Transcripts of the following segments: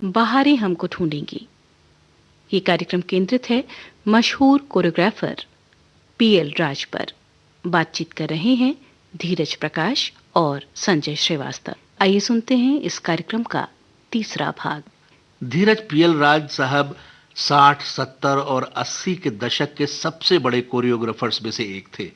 बाहरें हमको ढूंढेंगी। ये कार्यक्रम केंद्रित है मशहूर कोरियोग्राफर पीएल राज पर। बातचीत कर रहे हैं धीरज प्रकाश और संजय श्रीवास्तव। आइए सुनते हैं इस कार्यक्रम का तीसरा भाग। धीरज पीएल राज साहब 60, 70 और 80 के दशक के सबसे बड़े कोरियोग्राफर्स में से एक थे।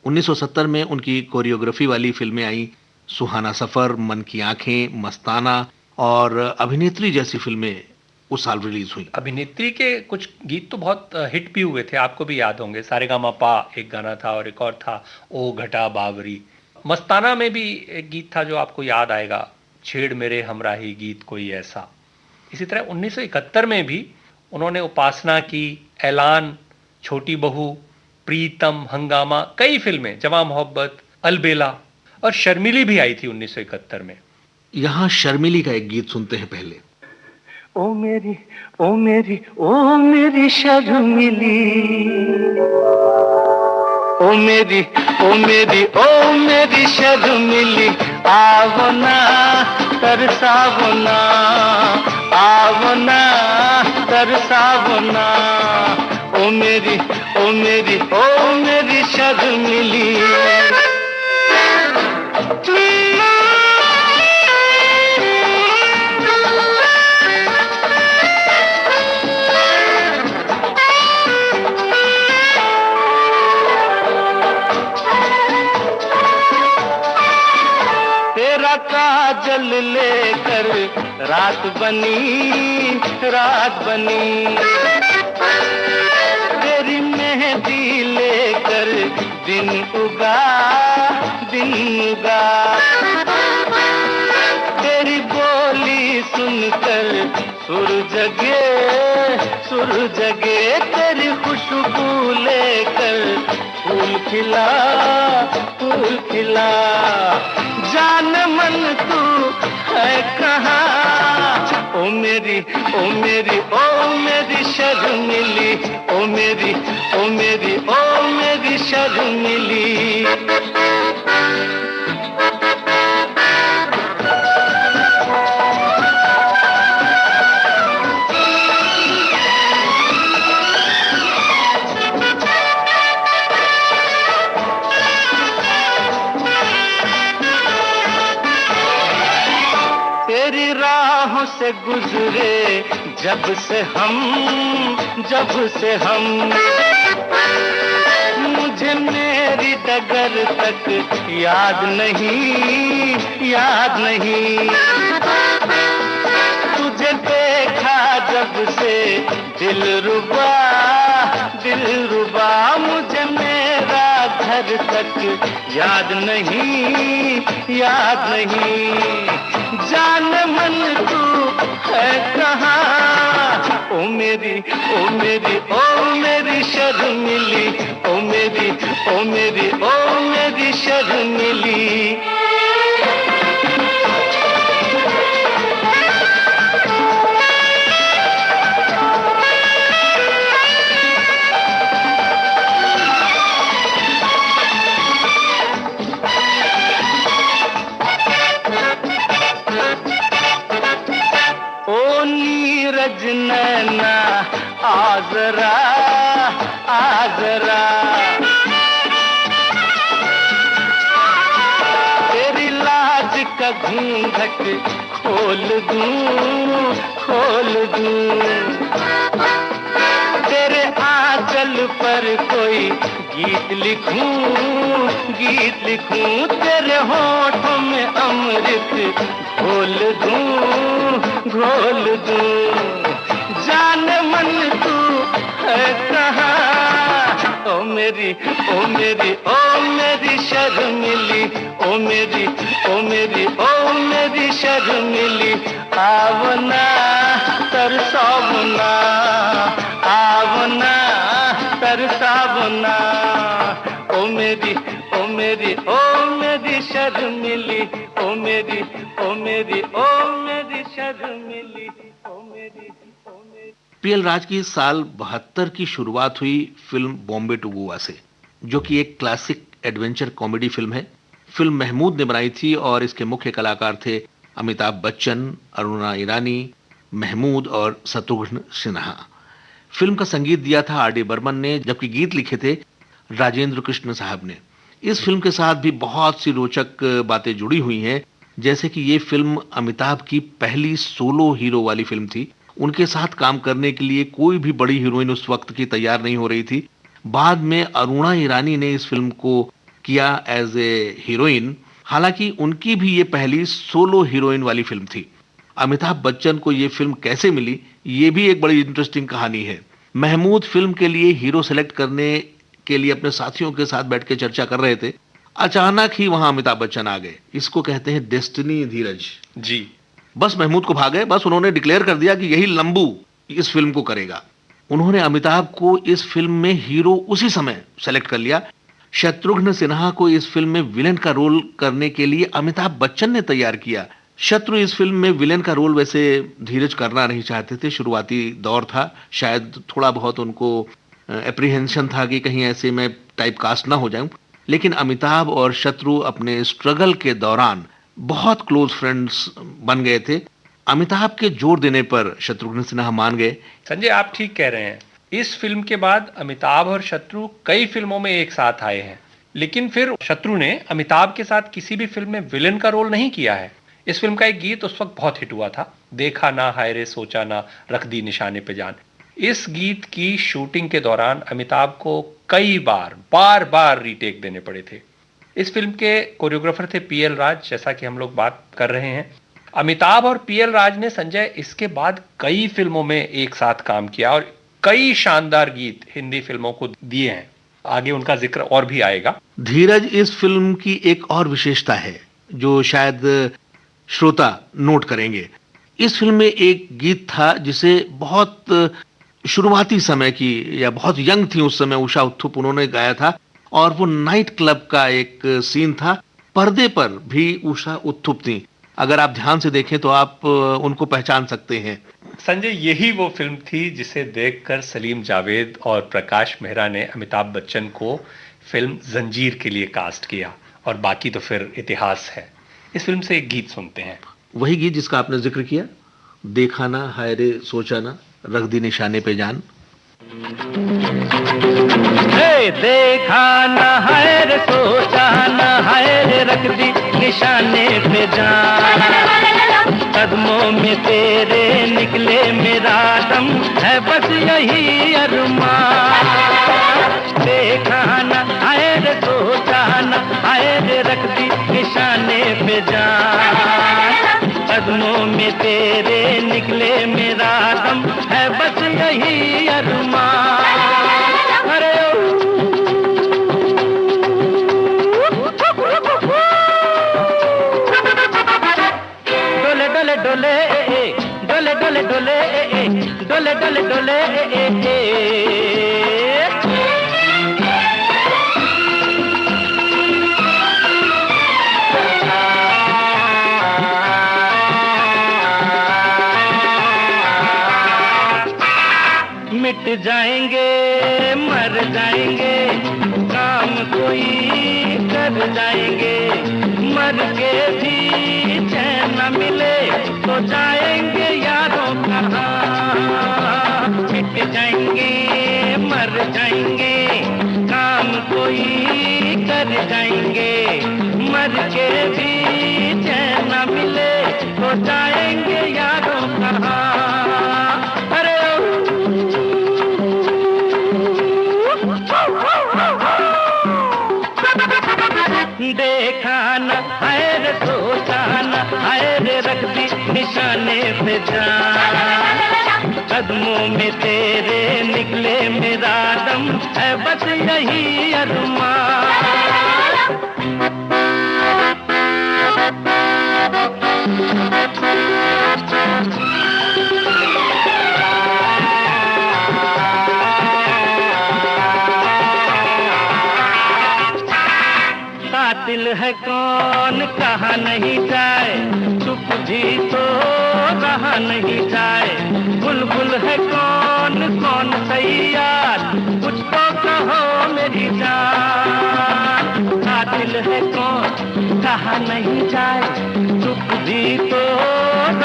1970 में उनकी कोरियोग्राफी वाली फिल्में आई। सुहाना सफर, मन की आंखें, मस्ताना और अभिनेत्री जैसी फिल्में उस साल रिलीज हुई। अभिनेत्री के कुछ गीत तो बहुत हिट भी हुए थे, आपको भी याद होंगे। सारेगामापा एक गाना था और एक और था ओ घटा बावरी। मस्ताना में भी एक गीत था जो आपको याद आएगा, छेड़ मेरे हमराही गीत कोई ऐसा। इसी तरह 1971 में भी उन्होंने उपासना की, ऐलान, छोटी बहू, प्रीतम, हंगामा, कई फिल्में, जवां मोहब्बत, अलबेला और शर्मिली भी आई थी 1971 में। यहाँ शर्मिली का एक गीत सुनते हैं पहले। ओ मेरी ओ मेरी ओ मेरी शर्मिली, ओ मेरी ओ मेरी ओ मेरी शर्मिली, आवो ना तरसावो ना, आवो ना तरसावो ना, ओ मेरी ओ मेरी ओ मेरी शर्मिली। काजल लेकर रात बनी, रात बनी, तेरी मेहंदी लेकर दिन उगा, दिन उगा, तेरी बोली सुनकर सुर जगे, सुर जगे, तेरी खुशबू लेकर फूल खिला, फूल खिला, जान मन तू है कहाँ, ओ मेरी ओ मेरी ओ मेरी शर्मिली, ओ मेरी ओ मेरी ओ मेरी शर्मिली। से गुजरे जब से हम, जब से हम, मुझे मेरी डगर तक याद नहीं, याद नहीं, तुझे देखा जब से दिल रुबा, दिल रुबा, मुझे मेरा घर तक याद नहीं, याद नहीं, जान मन तू है कहाँ, ओ मेरी ओ मेरी ओ मेरी शर्मिली, ओ मेरी ओ मेरी ओ मेरी शर्मिली। नैना आजरा, आजरा, तेरी लाज का घूंघट खोल दूं, खोल दूं, तेरे आंचल पर कोई गीत लिखूं, गीत लिखूं, तेरे होठों में अमृत घोल दूं, घोल दूं, जान मन तू है कहाँ, ओ मेरी ओ मेरी ओ मेरी शर्मिली, ओ मेरी ओ मेरी ओ मेरी शर्मिली, आवना तरसावना, आवना तरसावना, ओ मेरी ओ मेरी ओ मेरी शर्मिली, ओ मेरी ओ मेरी ओ मेरी शर्मिली, ओ मेरी। पीएल राज की साल 72 की शुरुआत हुई फिल्म बॉम्बे टू गोवा से, जो कि एक क्लासिक एडवेंचर कॉमेडी फिल्म है। फिल्म महमूद ने बनाई थी और इसके मुख्य कलाकार थे अमिताभ बच्चन, अरुणा ईरानी, महमूद और शत्रुघ्न सिन्हा। फिल्म का संगीत दिया था आर डी बर्मन ने, जबकि गीत लिखे थे राजेंद्र कृष्ण साहब ने। इस फिल्म के साथ भी बहुत सी रोचक बातें जुड़ी हुई हैं, जैसे कि ये फिल्म अमिताभ की पहली सोलो हीरो वाली फिल्म थी। उनके साथ काम करने के लिए कोई भी बड़ी हीरोइन उस वक्त की तैयार नहीं हो रही थी। बाद में अरुणा ईरानी ने इस फिल्म को किया एज ए हीरोइन। हालांकि उनकी भी ये पहली सोलो हीरोइन वाली फिल्म थी। अमिताभ बच्चन को ये फिल्म कैसे मिली, ये भी एक बड़ी इंटरेस्टिंग कहानी है। महमूद फिल्म के लिए हीरो सेलेक्ट करने के लिए अपने साथियों के साथ बैठ के चर्चा कर रहे थे। अचानक ही वहां अमिताभ बच्चन आ गए। इसको कहते हैं डेस्टिनी, धीरज जी। बस महमूद को भागे, बस उन्होंने डिक्लेयर कर दिया कि यही लंबू इस फिल्म को करेगा। उन्होंने अमिताभ को इस फिल्म में हीरो उसी समय सेलेक्ट कर लिया। शत्रुघ्न सिन्हा को इस फिल्म में विलेन का रोल करने के लिए अमिताभ बच्चन ने तैयार किया। शत्रु इस फिल्म में विलेन का रोल वैसे धीरज करना नहीं चाहते थे। शुरुआती दौर था, शायद थोड़ा बहुत उनको एप्रीहेंशन था कि कहीं ऐसे मैं टाइप कास्ट ना हो जाऊं। लेकिन अमिताभ और शत्रु अपने स्ट्रगल के दौरान बहुत क्लोज फ्रेंड्स बन गए थे। अमिताभ के जोर देने पर शत्रुघ्न सिन्हा मान गए। संजय, आप ठीक कह रहे हैं। इस फिल्म के बाद अमिताभ और शत्रु कई फिल्मों में एक साथ आए हैं, लेकिन फिर शत्रु ने अमिताभ के साथ किसी भी फिल्म में विलेन का रोल नहीं किया है। इस फिल्म का एक गीत उस वक्त बहुत हिट हुआ था, देखा ना हाय रे सोचा ना रख दी निशाने पे जान। इस गीत की शूटिंग के दौरान अमिताभ को कई बार बार रीटेक देने पड़े थे। इस फिल्म के कोरियोग्राफर थे पीएल राज, जैसा कि हम लोग बात कर रहे हैं। अमिताभ और पीएल राज ने संजय इसके बाद कई फिल्मों में एक साथ काम किया और कई शानदार गीत हिंदी फिल्मों को दिए हैं। आगे उनका जिक्र और भी आएगा। धीरज, इस फिल्म की एक और विशेषता है जो शायद श्रोता नोट करेंगे। इस फिल्म में एक गीत था जिसे बहुत शुरुआती समय की या बहुत यंग थी उस समय उषा उत्थुप, उन्होंने गाया था और वो नाइट क्लब का एक सीन था। पर्दे पर भी उषा उत्थुप थी। अगर आप ध्यान से देखें तो आप उनको पहचान सकते हैं। संजय, यही वो फिल्म थी जिसे देखकर सलीम जावेद और प्रकाश मेहरा ने अमिताभ बच्चन को फिल्म जंजीर के लिए कास्ट किया और बाकी तो फिर इतिहास है। इस फिल्म से एक गीत सुनते हैं, वही गीत जिसका आपने जिक्र किया, देखा ना हाय रे सोचा ना रख दी निशाने पे जान। देखा ना हाय रे सोचा ना हाय रे रख दी निशाने पे जान, कदमों में तेरे निकले मेरा दम है बस यही अरमान। देखा ना हाय रे सोचा ना हाय रे रख दी निशाने पे जान, कदमों में तेरे निकले मेरा दम है बस यही अरमान। अरे डोले डोले डोले डोले डोले डोले डोले डोले मिट जाएंगे मर जाएंगे काम कोई कर जाएंगे, मर के भी चैन न मिले तो जाएंगे यारों कहाँ। मिट जाएंगे मर जाएंगे काम कोई कर जाएंगे, मर के भी चैन न मिले तो जाएंगे यारों कहाँ। अरे देखा न हाय रे सोचा न हाय रे रख दी निशाने पे जान, कदमों में तेरे निकले मेरा दम है बस यही अरमान। कातिल है कौन कहा नहीं जाए, चुप भी तो रहा नहीं जाए। बुलबुल है कौन कौन सही यार, कुछ तो कहो मेरी जान। कातिल है कौन कहा नहीं जाए, चुप भी तो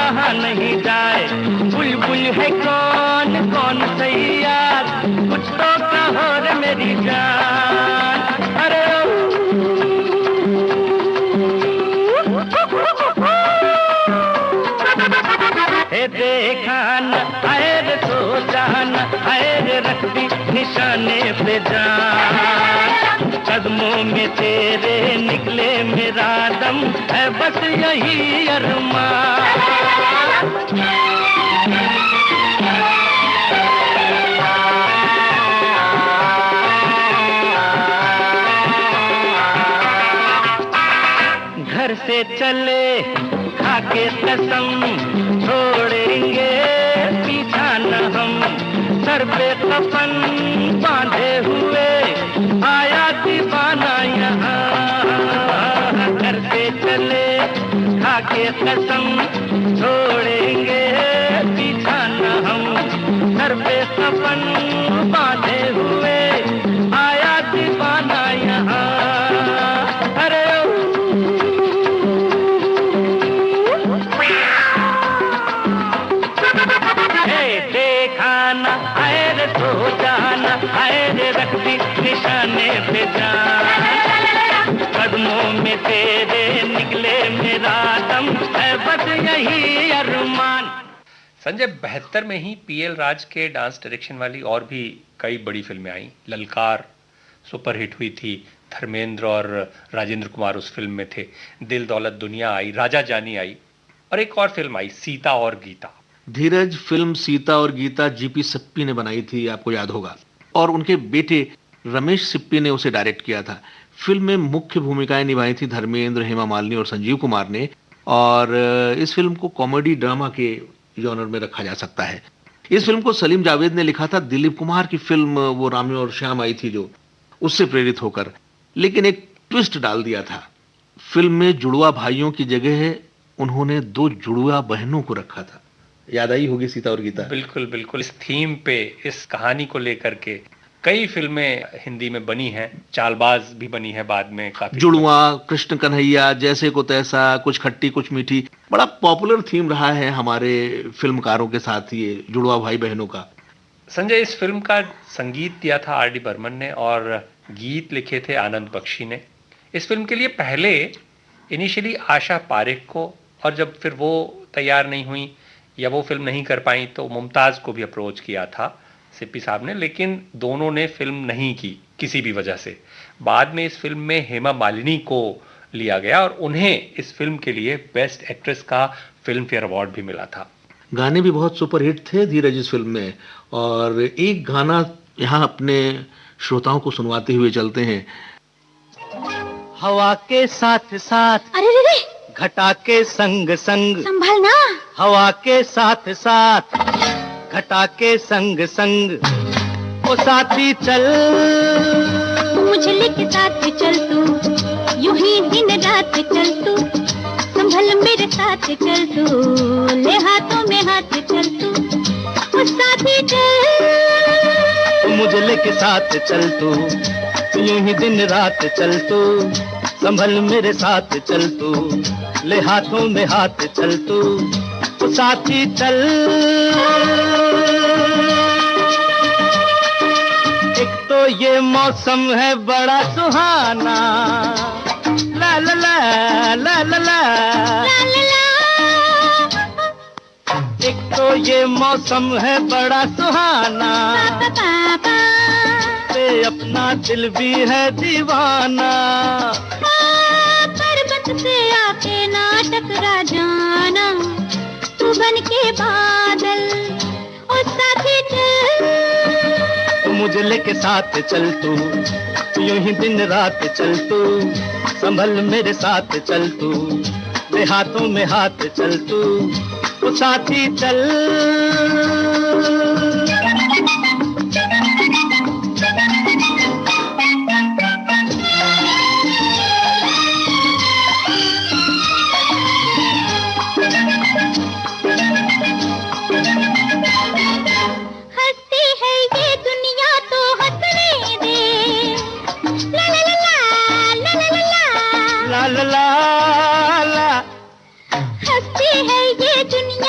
कहाँ नहीं जाए, बुलबुल है कौन कौन सैयाद, कुछ तो कहो रे मेरी जान। अरे हे देखा न आए रे सोचा न आए रे रख दी निशाने पे जान, कदमों में तेरे निकले मेरा दम है बस यही अरमान। घर से चले खाके कसम, छोड़ेंगे पीछा न हम, सर पे कफन बांधे हुए आया दीवाना यहाँ। घर से चले खाके कसम, छोड़ेंगे पीछा न हम, सर पे कफन बांधे हुए आया दीवाना यहाँ। अरे देखा न आए रे तो जाना आए रे रख दी निशाने पे जान, कदमों में तेरे निकले मेरा दम है बस यही अरमान। संजय 72 में ही पीएल राज के डांस डायरेक्शन वाली और भी कई बड़ी फिल्में आई। ललकार सुपरहिट हुई थी, धर्मेंद्र और राजेंद्र कुमार उस फिल्म में थे। दिल दौलत दुनिया आई, राजा जानी आई, और एक और फिल्म आई सीता और गीता। धीरज, फिल्म सीता और गीता जीपी सिप्पी ने बनाई थी, आपको याद होगा, और उनके बेटे रमेश सिप्पी ने उसे डायरेक्ट किया था। फिल्म में मुख्य भूमिकाएं निभाई थी धर्मेंद्र, हेमा मालिनी और संजीव कुमार ने, और इस फिल्म को कॉमेडी ड्रामा के जॉनर में रखा जा सकता है। इस फिल्म को सलीम जावेद ने लिखा था, दिलीप कुमार की फिल्म वो राम और श्याम आई थी जो, उससे प्रेरित होकर, लेकिन एक ट्विस्ट डाल दिया था। फिल्म में जुड़वा भाइयों की जगह उन्होंने 2 जुड़वा बहनों को रखा था। याद आई होगी सीता और गीता। बिल्कुल बिल्कुल, इस थीम पे, इस कहानी को लेकर के कई फिल्में हिंदी में बनी हैं, चालबाज भी बनी है बाद में काफी। जुड़वा, कृष्ण कन्हैया, जैसे को तैसा, कुछ खट्टी कुछ मीठी, बड़ा पॉपुलर थीम रहा है हमारे फिल्मकारों के साथ ये जुड़वा भाई बहनों का। संजय, इस फिल्म का संगीत दिया था आर.डी. बर्मन ने और गीत लिखे थे आनंद बख्शी ने। इस फिल्म के लिए पहले इनिशियली आशा पारेख को, और जब फिर वो तैयार नहीं हुई या वो फिल्म नहीं कर पाई तो मुमताज को भी अप्रोच किया था सिप्पी साहब ने, लेकिन दोनों ने फिल्म नहीं की किसी भी वजह से। बाद में इस फिल्म में हेमा मालिनी को लिया गया और उन्हें इस फिल्म के लिए बेस्ट एक्ट्रेस का फिल्म फेयर अवार्ड भी मिला था। गाने भी बहुत सुपरहिट थे धीरज इस फिल्म में, और एक गाना यहाँ अपने श्रोताओं को सुनवाते हुए चलते हैं। हवा के साथ साथ, अरे रे रे, घटा के संग संग, संभलना। हवा के साथ साथ, घटा के संग संग, ओ साथी चल, मुझे लेके साथ चल तू, यूं ही दिन रात चल तू, संभल मेरे साथ चल तू, ले हाथों में हाथ चल तू, ओ साथी चल, मुझे लेके साथ चल तू, यूं ही दिन रात चल तू, संभल मेरे साथ चल तू, ले हाथों में हाथ चल तू, ओ साथी चल। एक तो ये मौसम है बड़ा सुहाना, ला ला ला ला ला ला, ला ला ला। एक तो ये मौसम है बड़ा सुहाना, पापा पापा, ते अपना दिल भी है दीवाना, पर्वत से आके ना टकरा जाना, तू बन के बादल, ओ साथी चल, मुझे लेके साथ चल तू, यूं ही दिन रात चल तू, संभल मेरे साथ चल तू, ले हाथों में हाथ चल तू, ओ साथी चल। हंसती है ये दुनिया तो हंसने दे, ला ला ला ला ला ला ला, ला ला ला ला, हंसती है ये दुनिया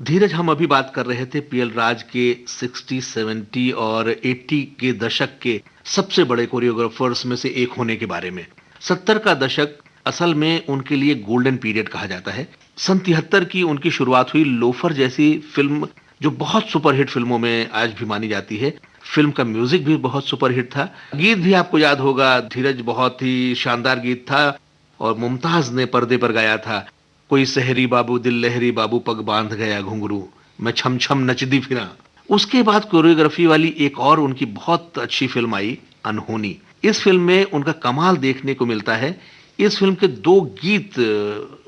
धीरज, हम अभी बात कर रहे थे पीएल राज के 60, 70 और 80 के दशक के सबसे बड़े कोरियोग्राफर्स में से एक होने के बारे में। 70 का दशक असल में उनके लिए गोल्डन पीरियड कहा जाता है। सन 73 की उनकी शुरुआत हुई लोफर जैसी फिल्म, जो बहुत सुपरहिट फिल्मों में आज भी मानी जाती है। फिल्म का म्यूजिक भी बहुत सुपरहिट था। गीत भी आपको याद होगा धीरज, बहुत ही शानदार गीत था और मुमताज ने पर्दे पर गाया था। कोई सहरी बाबू दिल लहरी बाबू पग बांध गया घुंघरू, मैं छम छम नचदी फिरा। उसके बाद कोरियोग्राफी वाली एक और उनकी बहुत अच्छी फिल्म आई, अनहोनी। इस फिल्म में उनका कमाल देखने को मिलता है। इस फिल्म के दो गीत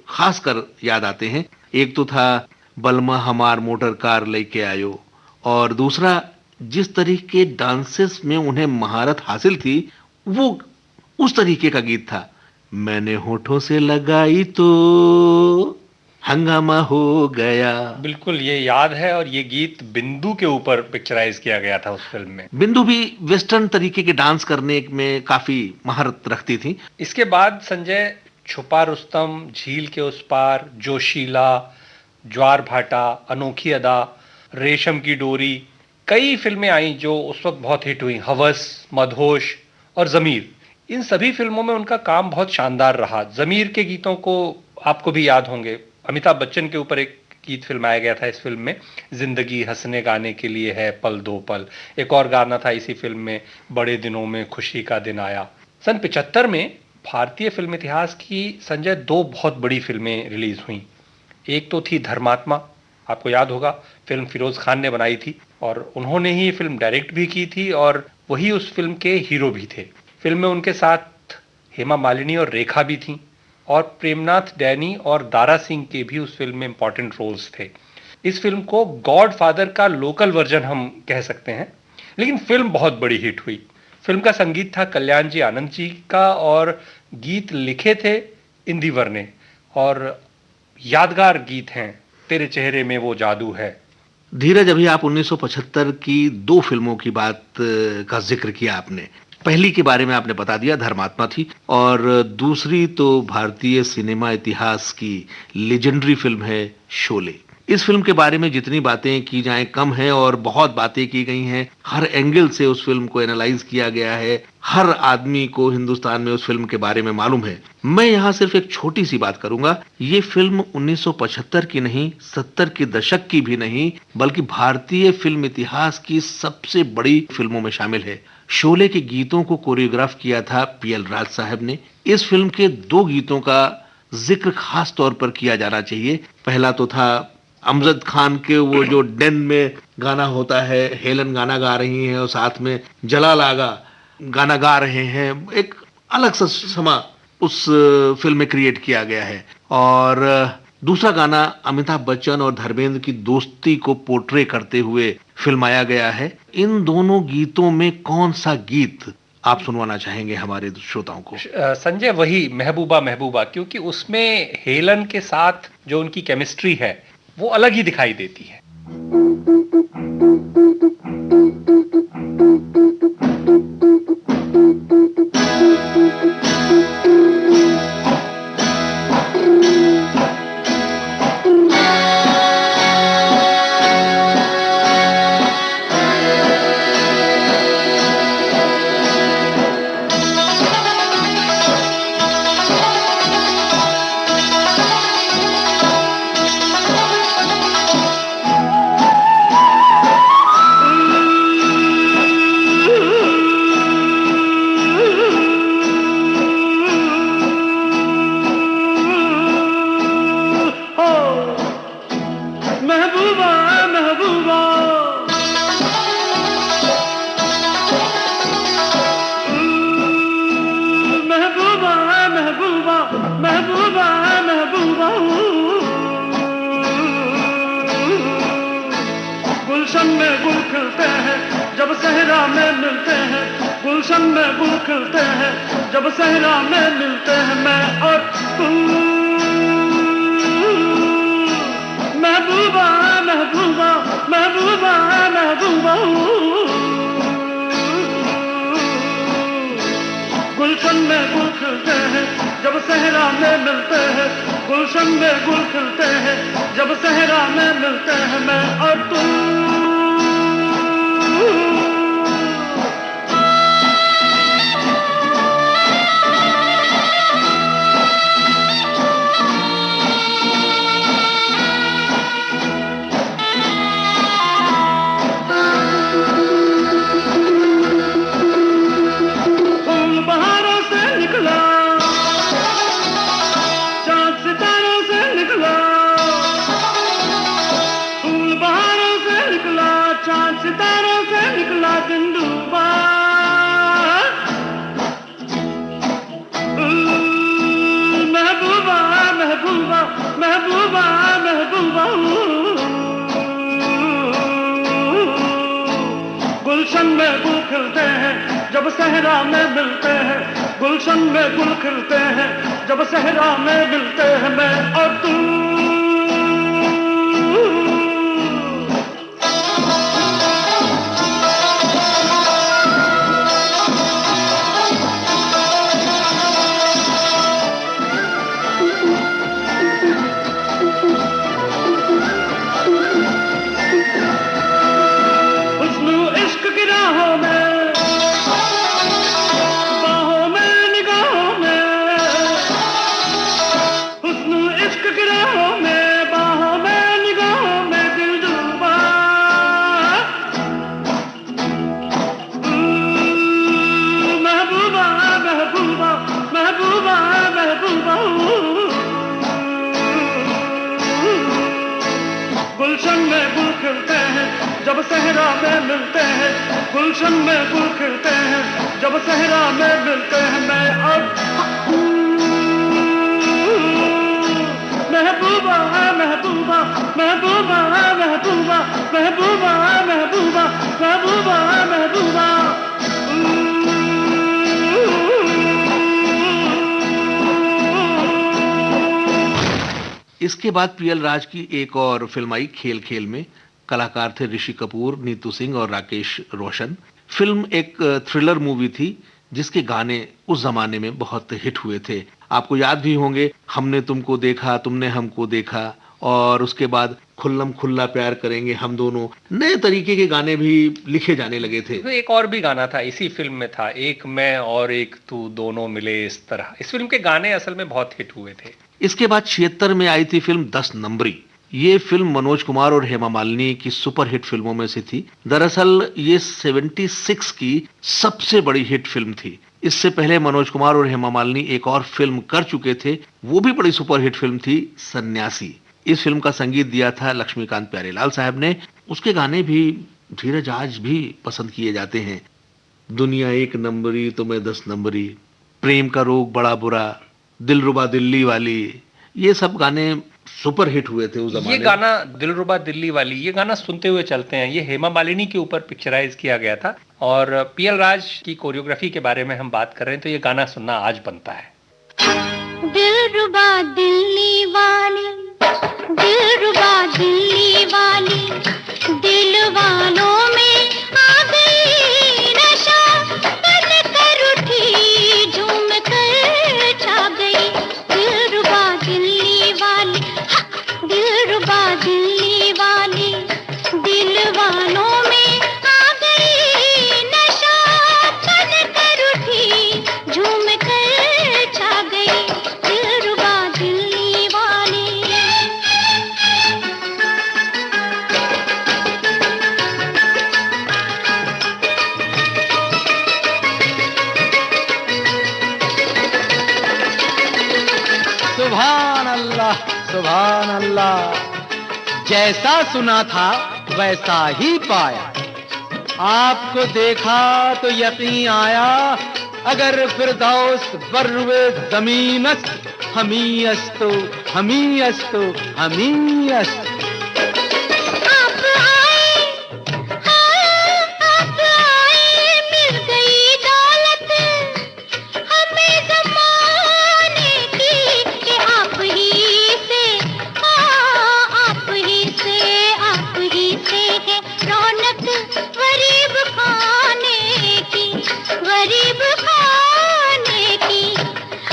खासकर याद आते हैं। एक तो था बलमा हमार मोटर कार लेके आयो, और दूसरा जिस तरीके डांसेस में उन्हें महारत हासिल थी, वो उस तरीके का गीत था, मैंने होठों से लगाई तो हंगामा हो गया। बिल्कुल ये याद है, और ये गीत बिंदु के ऊपर पिक्चराइज किया गया था उस फिल्म में। बिंदु भी वेस्टर्न तरीके के डांस करने में काफी महारत रखती थी। इसके बाद संजय छुपा रुस्तम, झील के उस पार, जोशीला, ज्वार भाटा, अनोखी अदा, रेशम की डोरी, कई फिल्में आई जो उस वक्त बहुत हिट हुई। हवस, मदहोश और जमीर, इन सभी फिल्मों में उनका काम बहुत शानदार रहा। जमीर के गीतों को आपको भी याद होंगे, अमिताभ बच्चन के ऊपर एक गीत फिल्माया गया था इस फिल्म में, जिंदगी हंसने गाने के लिए है पल दो पल। एक और गाना था इसी फिल्म में, बड़े दिनों में खुशी का दिन आया। सन 75 में भारतीय फिल्म इतिहास की संजय दो बहुत बड़ी फिल्में रिलीज हुई। एक तो थी धर्मात्मा, आपको याद होगा, फिल्म फिरोज खान ने बनाई थी और उन्होंने ही फिल्म डायरेक्ट भी की थी और वही उस फिल्म के हीरो भी थे। फिल्म में उनके साथ हेमा मालिनी और रेखा भी थीं, और प्रेमनाथ डैनी और दारा सिंह के भी उस फिल्म में इंपॉर्टेंट रोल्स थे। इस फिल्म को गॉड फादर का लोकल वर्जन हम कह सकते हैं, लेकिन फिल्म बहुत बड़ी हिट हुई। फिल्म का संगीत था कल्याण जी आनंद जी का और गीत लिखे थे इंदिवर ने, और यादगार गीत हैं तेरे चेहरे में वो जादू है। धीरज, अभी आप 1975 की दो फिल्मों की बात का जिक्र किया आपने। पहली के बारे में आपने बता दिया, धर्मात्मा थी, और दूसरी तो भारतीय सिनेमा इतिहास की लेजेंडरी फिल्म है शोले। इस फिल्म के बारे में जितनी बातें की जाएं कम है, और बहुत बातें की गई हैं। हर एंगल से उस फिल्म को एनालाइज किया गया है। हर आदमी को हिंदुस्तान में उस फिल्म के बारे में मालूम है। मैं यहाँ सिर्फ एक छोटी सी बात करूंगा। ये फिल्म 1975 की नहीं, 70 के दशक की भी नहीं, बल्कि भारतीय फिल्म इतिहास की सबसे बड़ी फिल्मों में शामिल है। शोले के गीतों को कोरियोग्राफ किया था पीएल राज साहब ने। इस फिल्म के दो गीतों का जिक्र खास तौर पर किया जाना चाहिए। पहला तो था अमजद खान के वो जो डेन में गाना होता है, हेलन गाना गा रही हैं और साथ में जलाल आगा गाना गा रहे हैं। एक अलग सा समा उस फिल्म में क्रिएट किया गया है। और दूसरा गाना अमिताभ बच्चन और धर्मेंद्र की दोस्ती को पोर्ट्रे करते हुए फिल्माया गया है। इन दोनों गीतों में कौन सा गीत आप सुनवाना चाहेंगे हमारे श्रोताओं को? संजय, वही महबूबा महबूबा, क्योंकि उसमें हेलन के साथ जो उनकी केमिस्ट्री है वो अलग ही दिखाई देती है। गुलशन में गुल खिलते हैं जब सहरा में मिलते हैं, गुलशन में गुल खिलते हैं जब सहरा में मिलते हैं, मैं और तुम। महबूबा महबूबा महबूबा महबूबा, गुलशन में गुल खिलते हैं जब सहरा में मिलते हैं, गुलशन में गुल खिलते हैं जब सहरा में मिलते हैं, मैं और तुम। गुलशन में गुल खिलते हैं जब सहरा में मिलते हैं, गुलशन में गुल खिलते हैं जब सहरा में मिलते हैं, मैं और तुम। गुलशन में गुल खिलते हैं जब सहरा में मिलते हैं, गुलशन में गुल खिलते हैं जब सहरा में मिलते हैं, मैं और महबूबा महबूबा महबूबा महबूबा महबूबा महबूबा महबूबा महबूबा। इसके बाद पीएल राज की एक और फिल्म आई खेल खेल में। कलाकार थे ऋषि कपूर, नीतू सिंह और राकेश रोशन। फिल्म एक थ्रिलर मूवी थी जिसके गाने उस जमाने में बहुत हिट हुए थे। आपको याद भी होंगे, हमने तुमको देखा तुमने हमको देखा, और उसके बाद खुल्लम खुल्ला प्यार करेंगे हम दोनों। नए तरीके के गाने भी लिखे जाने लगे थे। तो एक और भी गाना था इसी फिल्म में था, एक मैं और एक तू दोनों मिले इस तरह। इस फिल्म के गाने असल में बहुत हिट हुए थे। इसके बाद 76 में आई थी फिल्म 10 नंबरी। ये फिल्म मनोज कुमार और हेमा मालिनी की सुपरहिट फिल्मों में से थी। दरअसल ये 76 की सबसे बड़ी हिट फिल्म थी। इससे पहले मनोज कुमार और हेमा मालिनी एक और फिल्म कर चुके थे, वो भी बड़ी सुपरहिट फिल्म थी, सन्यासी। इस फिल्म का संगीत दिया था लक्ष्मीकांत प्यारेलाल साहब ने। उसके गाने भी धीरज आज भी पसंद किए जाते हैं। दुनिया एक नंबरी तो मैं 10 नंबरी, प्रेम का रोग बड़ा बुरा, दिलरुबा दिल्ली वाली, ये सब गाने सुपर हिट हुए थे उस जमाने ये में। गाना दिलरुबा दिल्ली वाली, ये गाना सुनते हुए चलते हैं, ये हेमा मालिनी के ऊपर पिक्चराइज किया गया था और पीएल राज की कोरियोग्राफी के बारे में हम बात कर रहे हैं, तो ये गाना सुनना आज बनता है। दिलरुबा दिल्ली वाली, दिलरुबा दिल्ली वाली, दिल वालों में आ गई नशा, बन कर उठी झूम कर छा गई। दिलरुबा दिल्ली वाली, दिलरुबा दिल्ली वाली, दिल वालों में आ गई नशा, बन कर उठी झूम कर छा गई। दिलरुबा दिल्ली वाली। सुभान अल्लाह, सुभान अल्लाह। जैसा सुना था वैसा ही पाया, आपको देखा तो यकीन आया, अगर फिरदौस बर्वे ज़मीनस्त, हमी अस्तो, हमी अस्तो, हमी अस्तो। आप आए, हाँ, आप आए, मिल गई दौलत हमें ज़माने की, कि आप ही से, हाँ, आप ही से है रौनक गरीब खाने की, गरीब खाने की।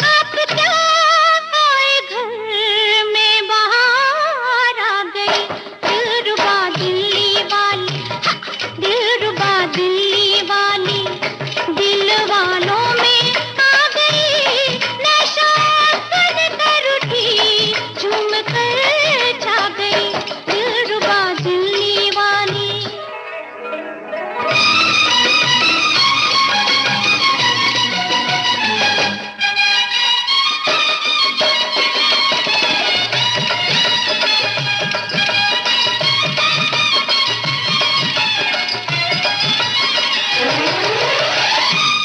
आप क्या आए घर में, बाहर आ गई। दिलरुबा दिल्ली वाली, दिलरुबा दिल्ली वाली, दिल वालों में आ गई नशा, बन कर उठी झूम कर छा गई। दिलरुबा दिल्ली वाली।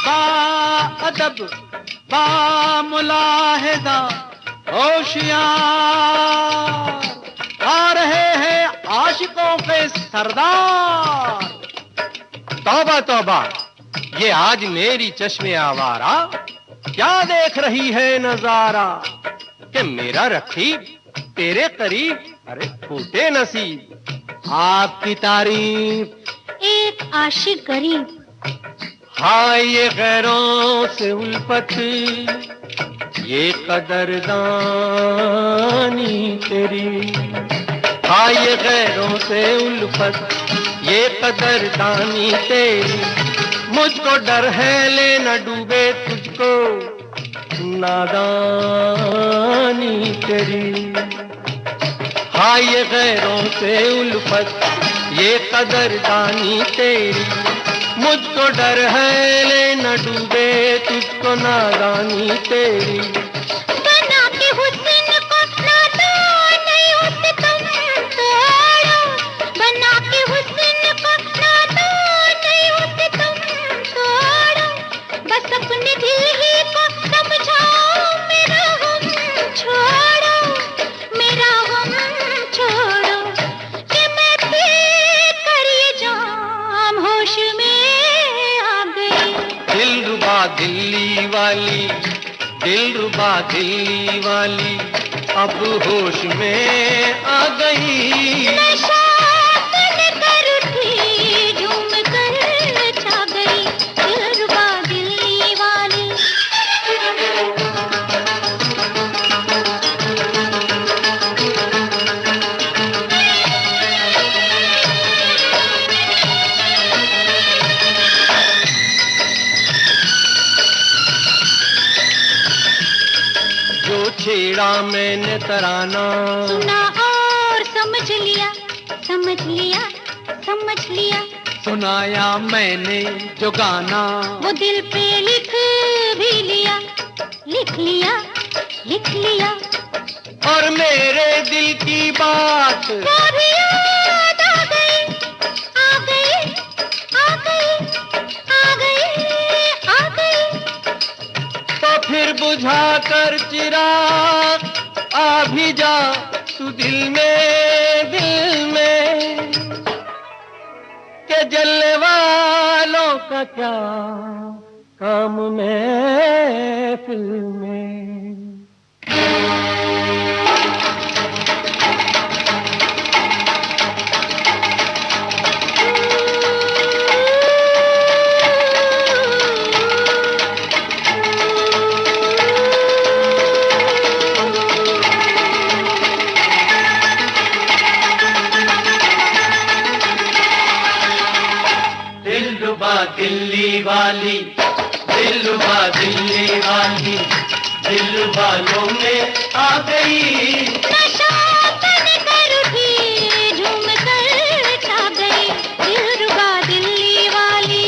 बाअदब, बामुलाहिज़ा, होशियार आ रहे हैं आशिकों के सरदार। तौबा तौबा, ये आज मेरी चश्मे आवारा, क्या देख रही है नजारा, कि मेरा रखीब तेरे करीब, अरे फूटे नसीब। आपकी तारीफ एक आशिक गरीब, हाय ये गैरों से उल्फत, ये कदरदानी तेरी। हाय ये गैरों से उल्फत, ये कदरदानी तेरी। मुझको डर है ले न डूबे तुझको नादानी तेरी। हाय ये गैरों से उल्फत, ये कदरदानी तेरी। मुझको डर है ले न डूबे तुझको नादानी तेरी। बना के हुस्न को नादान नहीं होते तुम तोड़ो, बना के हुस्न को नादान नहीं होते तुम तोड़ो। बस अपने दिल ही को समझाओ, मेरा गम छोड़ो, मेरा गम छोड़ो, कि मैं पी कर ये जाम होश में आ गई। दिलरुबा दिल्ली वाली, दिलरुबा दिल्ली वाली, अब होश में आ गई। नशा बन कर उठी झूम कर छा गई। दिलरुबा दिल्ली वाली। जो छेड़ा मैंने तराना, सुना और समझ लिया, समझ लिया, समझ लिया। सुनाया मैंने जो गाना, वो दिल पे लिख भी लिया, लिख लिया, लिख लिया। और मेरे दिल की बात वो भी याद आ गई, आ गई, आ गई, आ गई, आ गई। तो फिर बुझा कर चिराग आ भी जा दिल में के जलने वालों का क्या काम महफिल में। दिल्ली वाली दिलरुबा दिल्ली वाली दिल वालों में आ गई, नशा कर उठी झूम कर छा गई दिलरुबा दिल्ली वाली।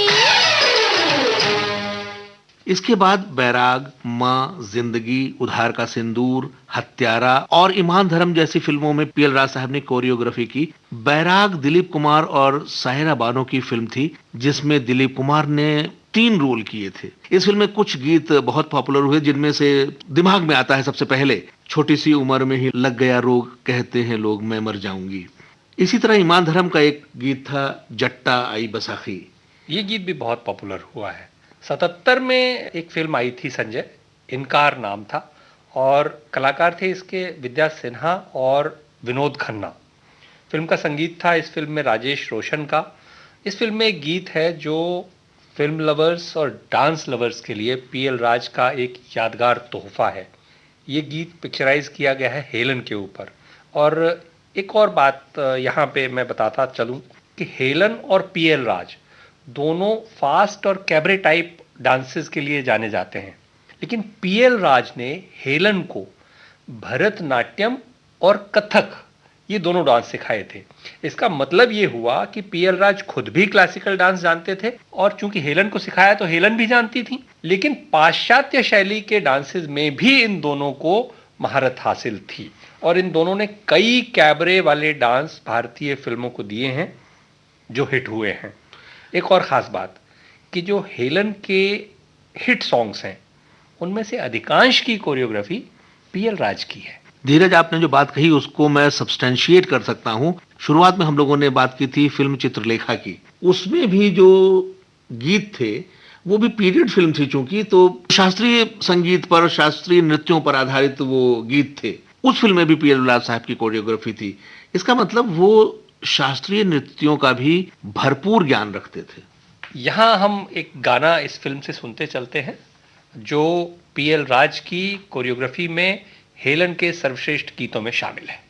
इसके बाद बैराग, माँ, जिंदगी, उधार का सिंदूर, हत्यारा और ईमान धर्म जैसी फिल्मों में पीएल राज साहब ने कोरियोग्राफी की। बैराग दिलीप कुमार और साहिरा बानो की फिल्म थी, जिसमें दिलीप कुमार ने 3 रोल किए थे। इस फिल्म में कुछ गीत बहुत पॉपुलर हुए, जिनमें से दिमाग में आता है सबसे पहले, छोटी सी उम्र में ही लग गया रोग, कहते हैं लोग मैं मर जाऊंगी। इसी तरह ईमान धर्म का एक गीत था, जट्टा आई बसाखी। ये गीत भी बहुत पॉपुलर हुआ है। 77 में एक फिल्म आई थी संजय, इनकार नाम था, और कलाकार थे इसके विद्या सिन्हा और विनोद खन्ना। फिल्म का संगीत था इस फिल्म में राजेश रोशन का। इस फिल्म में एक गीत है जो फिल्म लवर्स और डांस लवर्स के लिए पीएल राज का एक यादगार तोहफा है। ये गीत पिक्चराइज किया गया है हेलन के ऊपर। और एक और बात यहाँ पे मैं बताता चलूँ कि हेलन और पीएल राज दोनों फास्ट और कैबरे टाइप डांसेस के लिए जाने जाते हैं, लेकिन पीएल राज ने हेलन को भरतनाट्यम और कथक ये दोनों डांस सिखाए थे। इसका मतलब ये हुआ कि पीएल राज खुद भी क्लासिकल डांस जानते थे, और चूंकि हेलन को सिखाया तो हेलन भी जानती थी, लेकिन पाश्चात्य शैली के डांसेस में भी इन दोनों को महारत हासिल थी। और इन दोनों ने कई कैबरे वाले डांस भारतीय फिल्मों को दिए हैं जो हिट हुए हैं। एक और ख़ास बात कि जो हेलन के हिट सॉन्ग्स हैं उनमें से अधिकांश की कोरियोग्राफी पीएल राज की है। धीरज, आपने जो बात कही उसको मैं सब्सटेंशिएट कर सकता हूं। शुरुआत में हम लोगों ने बात की थी फिल्म चित्रलेखा की, उसमें भी जो गीत थे वो भी पीरियड फिल्म थी चूंकि, तो शास्त्रीय संगीत पर, शास्त्रीय नृत्यों पर आधारित वो गीत थे। उस फिल्म में भी पीएल राज साहब की कोरियोग्राफी थी। इसका मतलब वो शास्त्रीय नृत्यों का भी भरपूर ज्ञान रखते थे। यहाँ हम एक गाना इस फिल्म से सुनते चलते हैं जो पीएल राज की कोरियोग्राफी में हेलन के सर्वश्रेष्ठ गीतों में शामिल है।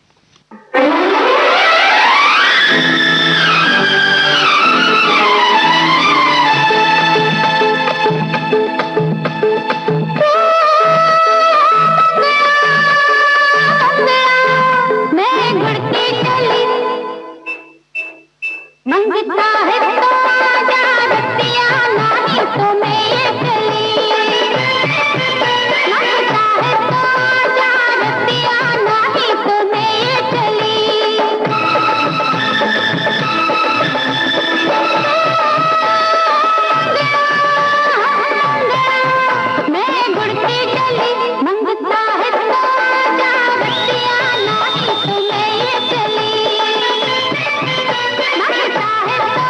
मंगता है तो आजा रतिया, नहीं तो मैं ये चली। मंगता है तो आजा रतिया, नहीं तो मैं ये चली। मैं गुड़ती चली, मंगता है तो आजा रतिया, नहीं तो मैं ये चली। मंगता है तो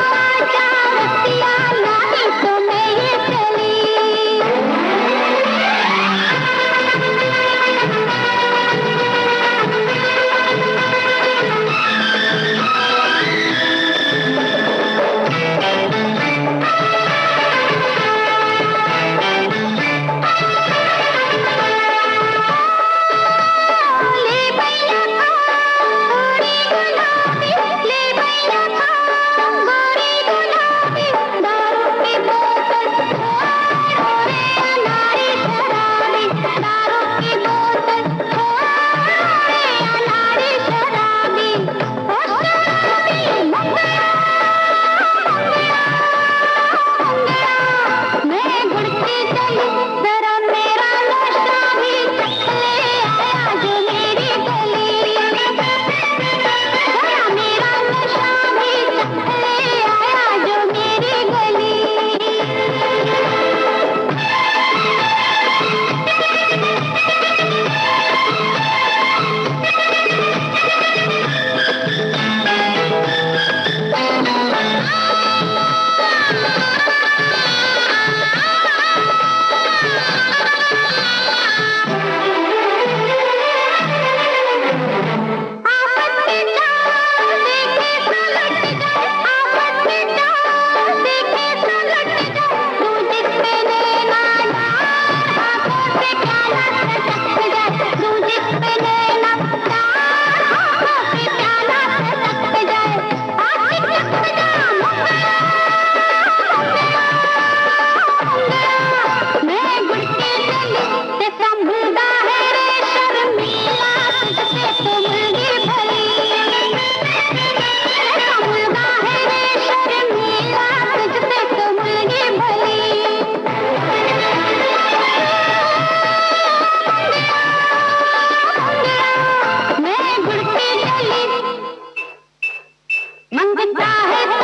मंगता है तो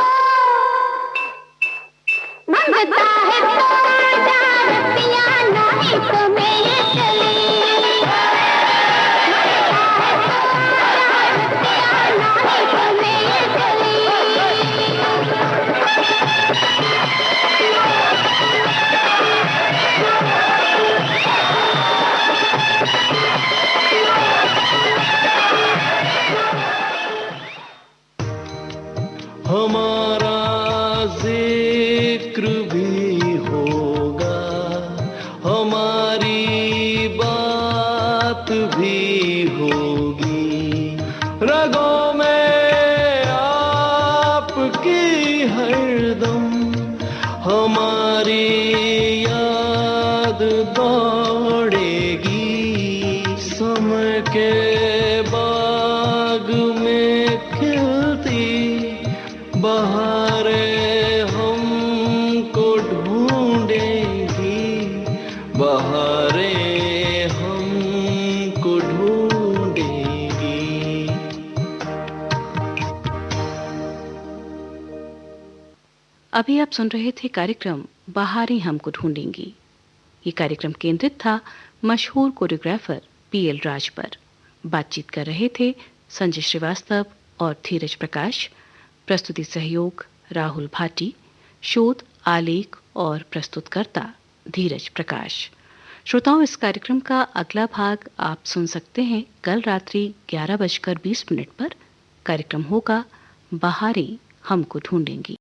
पिया नहीं तो मेरे चले हमारा जिक्र भी होगा, हमारी बात भी होगी, रगों में आपकी हरदम हमारी याद दौड़ेगी। समय के बाग में खिलती बहारें हमको ढूंढेंगी, बहारें हमको ढूंढेंगी। अभी आप सुन रहे थे कार्यक्रम बहारें हमको ढूंढेंगी। ये कार्यक्रम केंद्रित था मशहूर कोरियोग्राफर पीएल राज पर। बातचीत कर रहे थे संजय श्रीवास्तव और धीरज प्रकाश। प्रस्तुति सहयोग राहुल भाटी, शोध आलेख और प्रस्तुतकर्ता धीरज प्रकाश। श्रोताओं, इस कार्यक्रम का अगला भाग आप सुन सकते हैं कल रात्रि 11:20 पर। कार्यक्रम होगा बहारें हमको ढूंढेंगी।